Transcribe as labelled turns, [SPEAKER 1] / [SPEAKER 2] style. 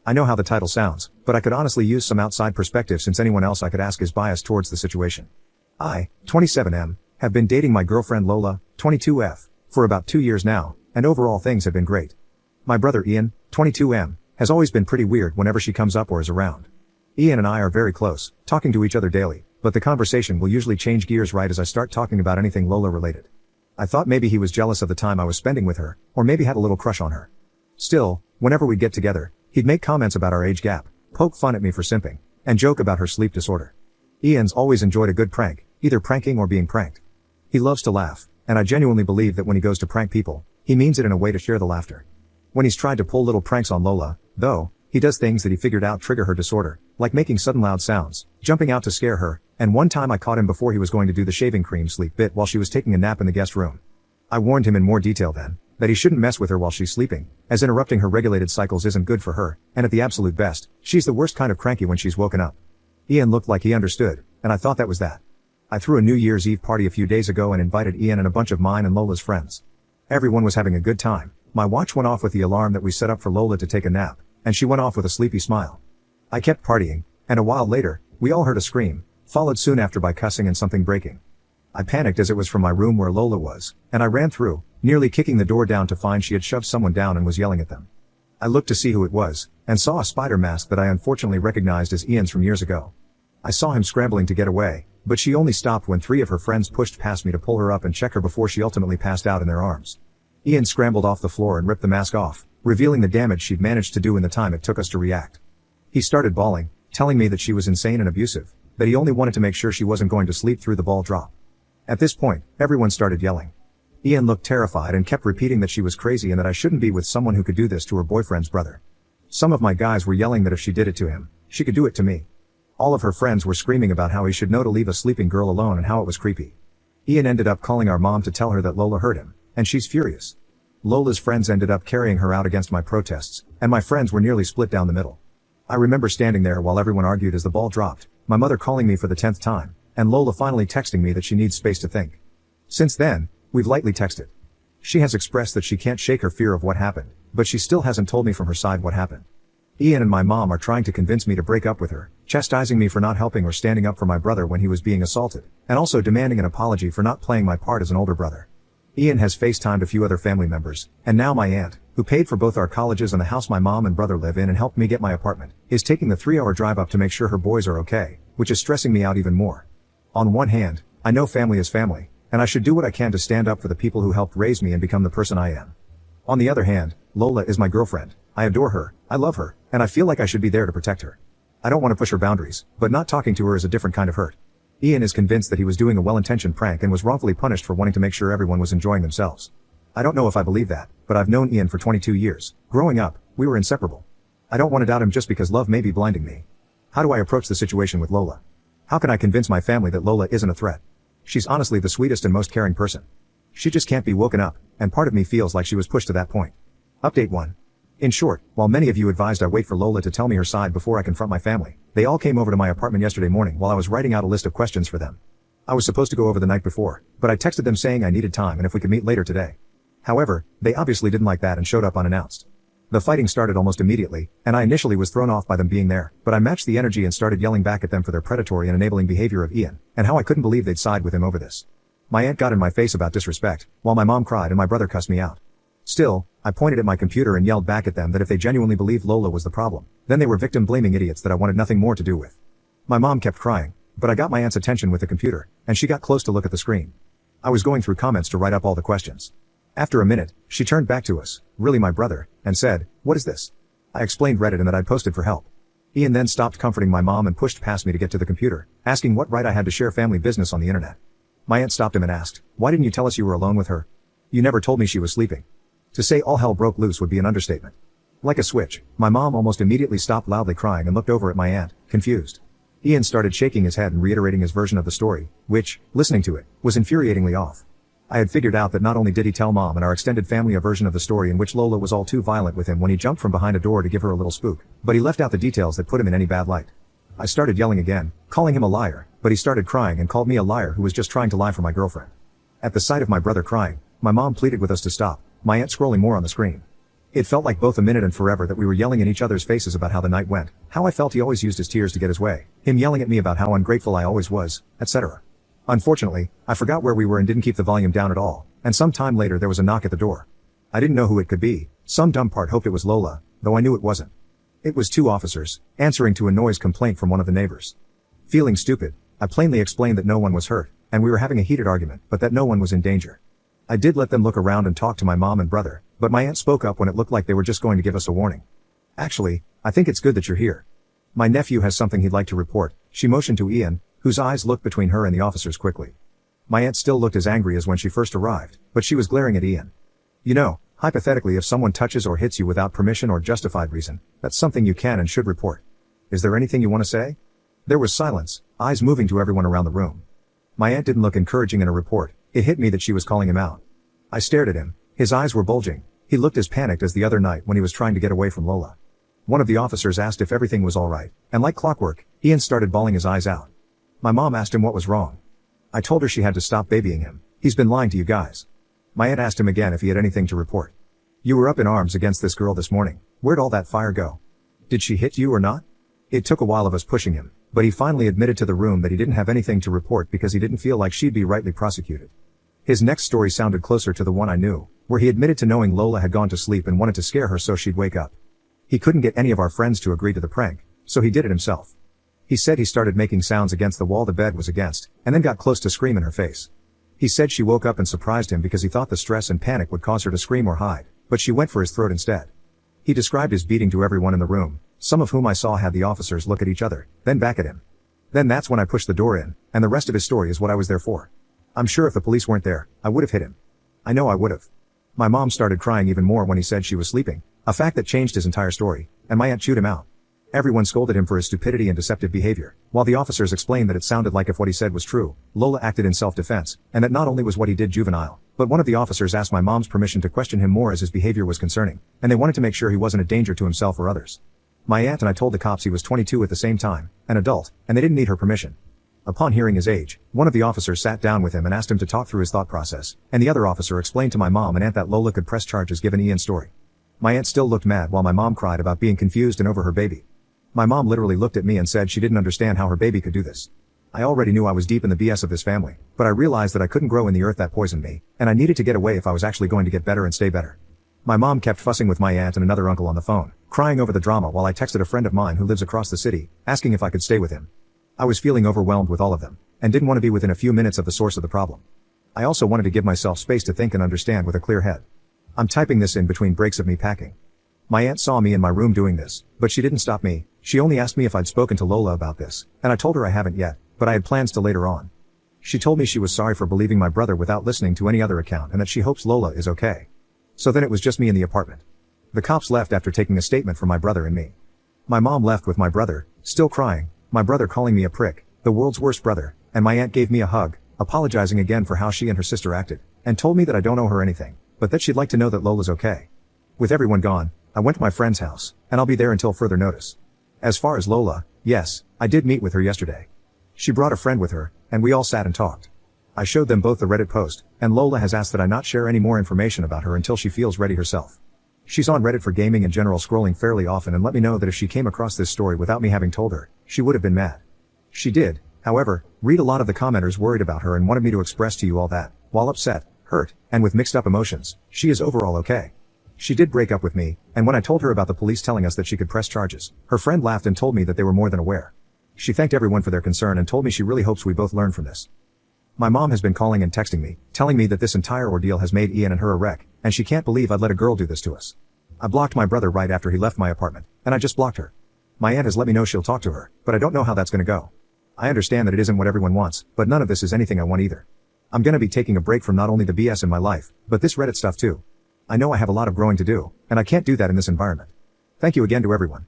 [SPEAKER 1] I know how the title sounds, but I could honestly use some outside perspective since anyone else I could ask is biased towards the situation. I, 27M, have been dating my girlfriend Lola, 22F, for about 2 years now, and overall things have been great. My brother Ian, 22M, has always been pretty weird whenever she comes up or is around. Ian and I are very close, talking to each other daily, but the conversation will usually change gears right as I start talking about anything Lola related. I thought maybe he was jealous of the time I was spending with her, or maybe had a little crush on her. Still, whenever we'd get together, he'd make comments about our age gap, poke fun at me for simping, and joke about her sleep disorder. Ian's always enjoyed a good prank, either pranking or being pranked. He loves to laugh, and I genuinely believe that when he goes to prank people, he means it in a way to share the laughter. When he's tried to pull little pranks on Lola, though, he does things that he figured out trigger her disorder, like making sudden loud sounds, jumping out to scare her, and one time I caught him before he was going to do the shaving cream sleep bit while she was taking a nap in the guest room. I warned him in more detail then, that he shouldn't mess with her while she's sleeping, as interrupting her regulated cycles isn't good for her, and at the absolute best, she's the worst kind of cranky when she's woken up. Ian looked like he understood, and I thought that was that. I threw a New Year's Eve party a few days ago and invited Ian and a bunch of mine and Lola's friends. Everyone was having a good time. My watch went off with the alarm that we set up for Lola to take a nap, and she went off with a sleepy smile. I kept partying, and a while later, we all heard a scream, followed soon after by cussing and something breaking. I panicked as it was from my room where Lola was, and I ran through, nearly kicking the door down to find she had shoved someone down and was yelling at them. I looked to see who it was, and saw a spider mask that I unfortunately recognized as Ian's from years ago. I saw him scrambling to get away, but she only stopped when 3 of her friends pushed past me to pull her up and check her before she ultimately passed out in their arms. Ian scrambled off the floor and ripped the mask off, revealing the damage she'd managed to do in the time it took us to react. He started bawling, telling me that she was insane and abusive, that he only wanted to make sure she wasn't going to sleep through the ball drop. At this point, everyone started yelling. Ian looked terrified and kept repeating that she was crazy and that I shouldn't be with someone who could do this to her boyfriend's brother. Some of my guys were yelling that if she did it to him, she could do it to me. All of her friends were screaming about how he should know to leave a sleeping girl alone and how it was creepy. Ian ended up calling our mom to tell her that Lola hurt him, and she's furious. Lola's friends ended up carrying her out against my protests, and my friends were nearly split down the middle. I remember standing there while everyone argued as the ball dropped, my mother calling me for the 10th time, and Lola finally texting me that she needs space to think. Since then, we've lightly texted. She has expressed that she can't shake her fear of what happened, but she still hasn't told me from her side what happened. Ian and my mom are trying to convince me to break up with her, chastising me for not helping or standing up for my brother when he was being assaulted, and also demanding an apology for not playing my part as an older brother. Ian has FaceTimed a few other family members, and now my aunt, who paid for both our colleges and the house my mom and brother live in and helped me get my apartment, is taking the 3-hour drive up to make sure her boys are okay, which is stressing me out even more. On one hand, I know family is family, and I should do what I can to stand up for the people who helped raise me and become the person I am. On the other hand, Lola is my girlfriend. I adore her, I love her, and I feel like I should be there to protect her. I don't want to push her boundaries, but not talking to her is a different kind of hurt. Ian is convinced that he was doing a well-intentioned prank and was wrongfully punished for wanting to make sure everyone was enjoying themselves. I don't know if I believe that, but I've known Ian for 22 years. Growing up, we were inseparable. I don't want to doubt him just because love may be blinding me. How do I approach the situation with Lola? How can I convince my family that Lola isn't a threat? She's honestly the sweetest and most caring person. She just can't be woken up, and part of me feels like she was pushed to that point. Update 1. In short, while many of you advised I wait for Lola to tell me her side before I confront my family, they all came over to my apartment yesterday morning while I was writing out a list of questions for them. I was supposed to go over the night before, but I texted them saying I needed time and if we could meet later today. However, they obviously didn't like that and showed up unannounced. The fighting started almost immediately, and I initially was thrown off by them being there, but I matched the energy and started yelling back at them for their predatory and enabling behavior of Ian, and how I couldn't believe they'd side with him over this. My aunt got in my face about disrespect, while my mom cried and my brother cussed me out. Still, I pointed at my computer and yelled back at them that if they genuinely believed Lola was the problem, then they were victim-blaming idiots that I wanted nothing more to do with. My mom kept crying, but I got my aunt's attention with the computer, and she got close to look at the screen. I was going through comments to write up all the questions. After a minute, she turned back to us, really my brother, and said, "What is this?" I explained Reddit and that I'd posted for help. Ian then stopped comforting my mom and pushed past me to get to the computer, asking what right I had to share family business on the internet. My aunt stopped him and asked, "Why didn't you tell us you were alone with her? You never told me she was sleeping." To say all hell broke loose would be an understatement. Like a switch, my mom almost immediately stopped loudly crying and looked over at my aunt, confused. Ian started shaking his head and reiterating his version of the story, which, listening to it, was infuriatingly off. I had figured out that not only did he tell mom and our extended family a version of the story in which Lola was all too violent with him when he jumped from behind a door to give her a little spook, but he left out the details that put him in any bad light. I started yelling again, calling him a liar, but he started crying and called me a liar who was just trying to lie for my girlfriend. At the sight of my brother crying, my mom pleaded with us to stop, my aunt scrolling more on the screen. It felt like both a minute and forever that we were yelling in each other's faces about how the night went, how I felt he always used his tears to get his way, him yelling at me about how ungrateful I always was, etc. Unfortunately, I forgot where we were and didn't keep the volume down at all, and some time later there was a knock at the door. I didn't know who it could be. Some dumb part hoped it was Lola, though I knew it wasn't. It was 2 officers, answering to a noise complaint from one of the neighbors. Feeling stupid, I plainly explained that no one was hurt, and we were having a heated argument, but that no one was in danger. I did let them look around and talk to my mom and brother, but my aunt spoke up when it looked like they were just going to give us a warning. Actually, I think it's good that you're here. My nephew has something he'd like to report. She motioned to Ian, whose eyes looked between her and the officers quickly. My aunt still looked as angry as when she first arrived, but she was glaring at Ian. You know, hypothetically, if someone touches or hits you without permission or justified reason, that's something you can and should report. Is there anything you want to say? There was silence, eyes moving to everyone around the room. My aunt didn't look encouraging in a report. It hit me that she was calling him out. I stared at him. His eyes were bulging. He looked as panicked as the other night when he was trying to get away from Lola. One of the officers asked if everything was all right, and like clockwork, Ian started bawling his eyes out. My mom asked him what was wrong. I told her she had to stop babying him. He's been lying to you guys. My aunt asked him again if he had anything to report. You were up in arms against this girl this morning. Where'd all that fire go? Did she hit you or not? It took a while of us pushing him, but he finally admitted to the room that he didn't have anything to report because he didn't feel like she'd be rightly prosecuted. His next story sounded closer to the one I knew, where he admitted to knowing Lola had gone to sleep and wanted to scare her so she'd wake up. He couldn't get any of our friends to agree to the prank, so he did it himself. He said he started making sounds against the wall the bed was against, and then got close to scream in her face. He said she woke up and surprised him because he thought the stress and panic would cause her to scream or hide, but she went for his throat instead. He described his beating to everyone in the room, some of whom I saw had the officers look at each other, then back at him. Then that's when I pushed the door in, and the rest of his story is what I was there for. I'm sure if the police weren't there, I would have hit him. I know I would have. My mom started crying even more when he said she was sleeping, a fact that changed his entire story, and my aunt chewed him out. Everyone scolded him for his stupidity and deceptive behavior, while the officers explained that it sounded like if what he said was true, Lola acted in self-defense, and that not only was what he did juvenile, but one of the officers asked my mom's permission to question him more as his behavior was concerning, and they wanted to make sure he wasn't a danger to himself or others. My aunt and I told the cops he was 22 at the same time, an adult, and they didn't need her permission. Upon hearing his age, one of the officers sat down with him and asked him to talk through his thought process, and the other officer explained to my mom and aunt that Lola could press charges given Ian's story. My aunt still looked mad while my mom cried about being confused and over her baby. My mom literally looked at me and said she didn't understand how her baby could do this. I already knew I was deep in the BS of this family, but I realized that I couldn't grow in the earth that poisoned me, and I needed to get away if I was actually going to get better and stay better. My mom kept fussing with my aunt and another uncle on the phone, crying over the drama while I texted a friend of mine who lives across the city, asking if I could stay with him. I was feeling overwhelmed with all of them, and didn't want to be within a few minutes of the source of the problem. I also wanted to give myself space to think and understand with a clear head. I'm typing this in between breaks of me packing. My aunt saw me in my room doing this, but she didn't stop me. She only asked me if I'd spoken to Lola about this, and I told her I haven't yet, but I had plans to later on. She told me she was sorry for believing my brother without listening to any other account and that she hopes Lola is okay. So then it was just me in the apartment. The cops left after taking a statement from my brother and me. My mom left with my brother, still crying, my brother calling me a prick, the world's worst brother, and my aunt gave me a hug, apologizing again for how she and her sister acted, and told me that I don't owe her anything, but that she'd like to know that Lola's okay. With everyone gone, I went to my friend's house, and I'll be there until further notice. As far as Lola, yes, I did meet with her yesterday. She brought a friend with her, and we all sat and talked. I showed them both the Reddit post, and Lola has asked that I not share any more information about her until she feels ready herself. She's on Reddit for gaming and general scrolling fairly often and let me know that if she came across this story without me having told her, she would have been mad. She did, however, read a lot of the commenters worried about her and wanted me to express to you all that, while upset, hurt, and with mixed up emotions, she is overall okay. She did break up with me, and when I told her about the police telling us that she could press charges, her friend laughed and told me that they were more than aware. She thanked everyone for their concern and told me she really hopes we both learn from this. My mom has been calling and texting me, telling me that this entire ordeal has made Ian and her a wreck, and she can't believe I'd let a girl do this to us. I blocked my brother right after he left my apartment, and I just blocked her. My aunt has let me know she'll talk to her, but I don't know how that's gonna go. I understand that it isn't what everyone wants, but none of this is anything I want either. I'm gonna be taking a break from not only the BS in my life, but this Reddit stuff too. I know I have a lot of growing to do, and I can't do that in this environment. Thank you again to everyone.